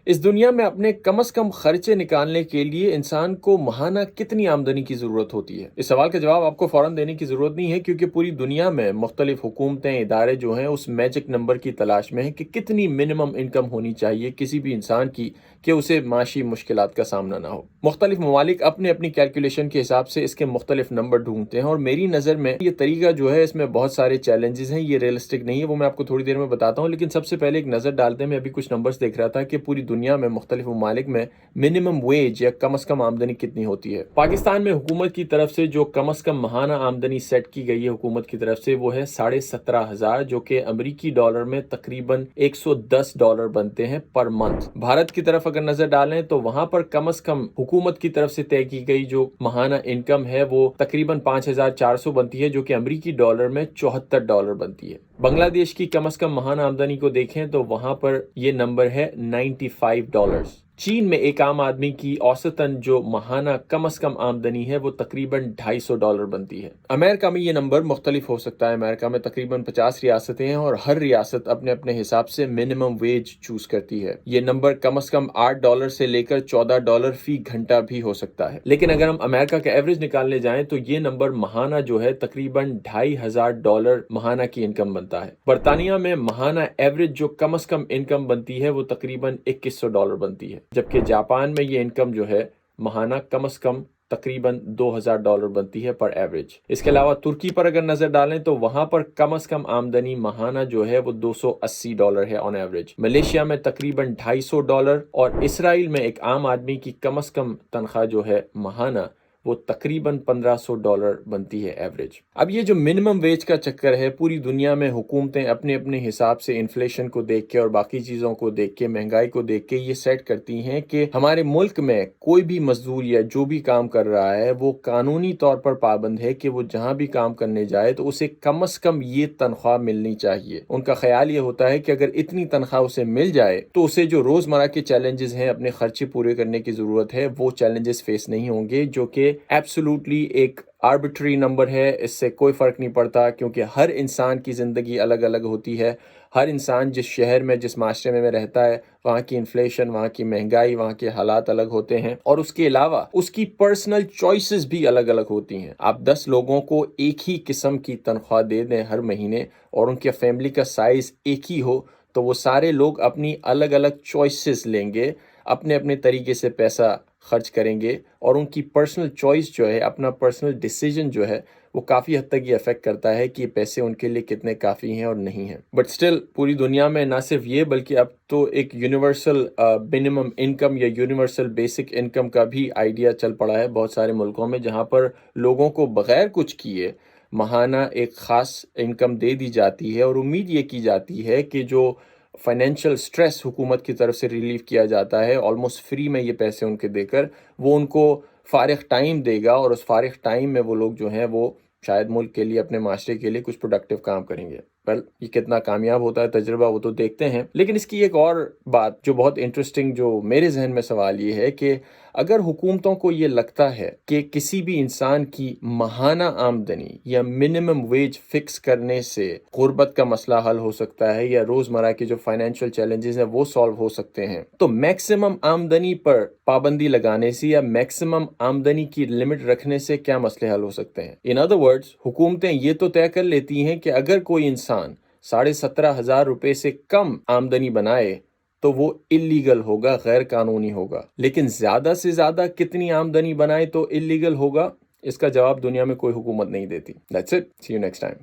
اس دنیا میں اپنے کم از کم خرچے نکالنے کے لیے انسان کو ماہانہ کتنی آمدنی کی ضرورت ہوتی ہے؟ اس سوال کا جواب آپ کو فوراً دینے کی ضرورت نہیں ہے، کیونکہ پوری دنیا میں مختلف حکومتیں، ادارے جو ہیں اس میجک نمبر کی تلاش میں ہیں کہ کتنی منیمم انکم ہونی چاہیے کسی بھی انسان کی کہ اسے معاشی مشکلات کا سامنا نہ ہو۔ مختلف ممالک اپنے اپنی کیلکولیشن کے حساب سے اس کے مختلف نمبر ڈھونڈتے ہیں، اور میری نظر میں یہ طریقہ جو ہے اس میں بہت سارے چیلنجز ہیں، یہ ریئلسٹک نہیں ہے، وہ میں آپ کو تھوڑی دیر میں بتاتا ہوں۔ لیکن سب سے پہلے ایک نظر ڈالتے ہیں، میں ابھی کچھ نمبرز دیکھ رہا تھا کہ پوری دنیا میں مختلف ممالک میں منیمم ویج یا کم از کم آمدنی کتنی ہوتی ہے۔ پاکستان میں حکومت کی طرف سے جو کم از کم ماہانہ آمدنی سیٹ کی گئی ہے حکومت کی طرف سے، وہ ہے 17,500، جو کہ امریکی ڈالر میں تقریباً $110 بنتے ہیں پر منتھ۔ بھارت کی طرف اگر نظر ڈالیں تو وہاں پر کم از کم حکومت کی طرف سے طے کی گئی جو ماہانہ انکم ہے وہ تقریباً 5,400 بنتی ہے، جو کہ امریکی ڈالر میں $74 بنتی ہے۔ بنگلہ دیش کی کم از کم ماہانہ آمدنی کو دیکھیں تو وہاں پر یہ نمبر ہے $95۔ چین میں ایک عام آدمی کی اوسطاً جو ماہانہ کم از کم آمدنی ہے وہ تقریباً $250 بنتی ہے۔ امریکہ میں یہ نمبر مختلف ہو سکتا ہے، امریکہ میں تقریباً 50 ریاستیں ہیں اور ہر ریاست اپنے اپنے حساب سے منیمم ویج چوز کرتی ہے۔ یہ نمبر کم از کم $8 سے لے کر $14 فی گھنٹہ بھی ہو سکتا ہے۔ لیکن اگر ہم امریکہ کا ایوریج نکالنے جائیں تو یہ نمبر ماہانہ جو ہے تقریباً $2,500 ماہانہ کی انکم بنتا ہے۔ برطانیہ میں ماہانہ ایوریج جو کم از کم انکم بنتی ہے وہ تقریباً $2,100 بنتی ہے، جبکہ جاپان میں یہ انکم جو ہے ماہانہ کم از کم تقریباً $2,000 بنتی ہے پر ایوریج۔ اس کے علاوہ ترکی پر اگر نظر ڈالیں تو وہاں پر کم از کم آمدنی ماہانہ جو ہے وہ $280 ہے آن ایوریج۔ ملیشیا میں تقریباً $250 اور اسرائیل میں ایک عام آدمی کی کم از کم تنخواہ جو ہے ماہانہ وہ تقریباً $1,500 بنتی ہے ایوریج۔ اب یہ جو منیمم ویج کا چکر ہے، پوری دنیا میں حکومتیں اپنے اپنے حساب سے انفلیشن کو دیکھ کے اور باقی چیزوں کو دیکھ کے، مہنگائی کو دیکھ کے یہ سیٹ کرتی ہیں کہ ہمارے ملک میں کوئی بھی مزدور یا جو بھی کام کر رہا ہے وہ قانونی طور پر پابند ہے کہ وہ جہاں بھی کام کرنے جائے تو اسے کم از کم یہ تنخواہ ملنی چاہیے۔ ان کا خیال یہ ہوتا ہے کہ اگر اتنی تنخواہ اسے مل جائے تو اسے جو روزمرہ کے چیلنجز ہیں، اپنے خرچے پورے کرنے کی ضرورت ہے، وہ چیلنجز فیس نہیں ہوں گے، جو کہ ایبسولوٹلی ایک آربیٹری نمبر ہے۔ اس سے کوئی فرق نہیں پڑتا، کیونکہ ہر انسان کی زندگی الگ الگ ہوتی ہے۔ ہر انسان جس شہر میں، جس معاشرے میں رہتا ہے، وہاں کی انفلیشن، وہاں کی مہنگائی، وہاں کے حالات الگ ہوتے ہیں، اور اس کے علاوہ اس کی پرسنل چوائسز بھی الگ الگ ہوتی ہیں۔ آپ 10 لوگوں کو ایک ہی قسم کی تنخواہ دے دیں ہر مہینے اور ان کے فیملی کا سائز ایک ہی ہو، تو وہ سارے لوگ اپنی الگ الگ چوائسز لیں گے، اپنے اپنے طریقے سے پیسہ خرچ کریں گے، اور ان کی پرسنل چوائس جو ہے، اپنا پرسنل ڈیسیجن جو ہے، وہ کافی حد تک یہ افیکٹ کرتا ہے کہ یہ پیسے ان کے لیے کتنے کافی ہیں اور نہیں ہیں۔ بٹ سٹل پوری دنیا میں نہ صرف یہ بلکہ اب تو ایک یونیورسل منیمم انکم یا یونیورسل بیسک انکم کا بھی آئیڈیا چل پڑا ہے بہت سارے ملکوں میں، جہاں پر لوگوں کو بغیر کچھ کیے ماہانہ ایک خاص انکم دے دی جاتی ہے، اور امید یہ کی جاتی ہے کہ جو فائنینشیل سٹریس حکومت کی طرف سے ریلیف کیا جاتا ہے آلموسٹ فری میں، یہ پیسے ان کے دے کر وہ ان کو فارغ ٹائم دے گا، اور اس فارغ ٹائم میں وہ لوگ جو ہیں وہ شاید ملک کے لیے، اپنے معاشرے کے لیے کچھ پروڈکٹیو کام کریں گے۔ یہ کتنا کامیاب ہوتا ہے تجربہ وہ تو دیکھتے ہیں، لیکن اس کی ایک اور بات جو بہت انٹرسٹنگ، جو میرے ذہن میں سوال یہ ہے کہ اگر حکومتوں کو یہ لگتا ہے کہ کسی بھی انسان کی ماہانہ آمدنی یا منیمم ویج فکس کرنے سے غربت کا مسئلہ حل ہو سکتا ہے یا روزمرہ کے جو فائنینشیل چیلنجز ہیں وہ سالو ہو سکتے ہیں، تو میکسیمم آمدنی پر پابندی لگانے سے یا میکسیمم آمدنی کی لمٹ رکھنے سے کیا مسئلے حل ہو سکتے ہیں؟ ان ادر ورڈز، حکومتیں یہ تو طے کر لیتی ہیں کہ اگر کوئی انسان 17,500 روپے سے کم آمدنی بنائے تو وہ اللیگل ہوگا، غیر قانونی ہوگا، لیکن زیادہ سے زیادہ کتنی آمدنی بنائے تو اللیگل ہوگا؟ اس کا جواب دنیا میں کوئی حکومت نہیں دیتی۔ That's it. See you next time.